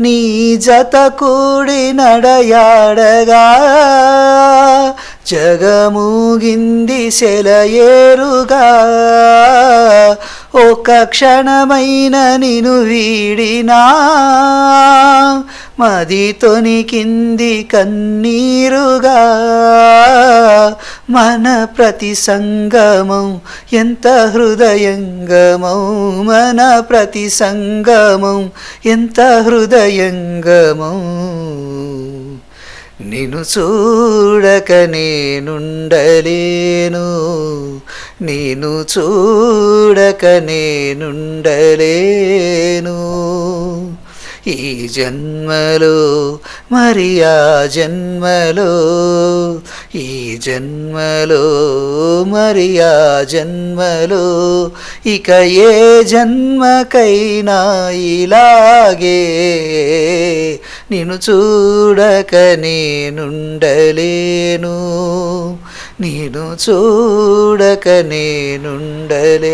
నీ జత కూడి నడయాడగా జగమూగింది సెలయేరుగా ఒక క్షణమైన నిను వీడినా మది తొనికింది కన్నీరుగా మన ప్రతి సంగమం ఎంత హృదయంగమౌ మన ప్రతి సంగమం ఎంత హృదయంగమౌ నిన్ను చూడక నేనుండలేను నిన్ను చూడక నేనుండలేను ఈ జన్మలో మరి ఆ జన్మలో ఈ జన్మలో మరి ఆ జన్మలో ఇక ఏ జన్మకైనా ఇలాగే నిన్ను చూడక నేనుండలేను నిన్ను చూడక నేనుండలేను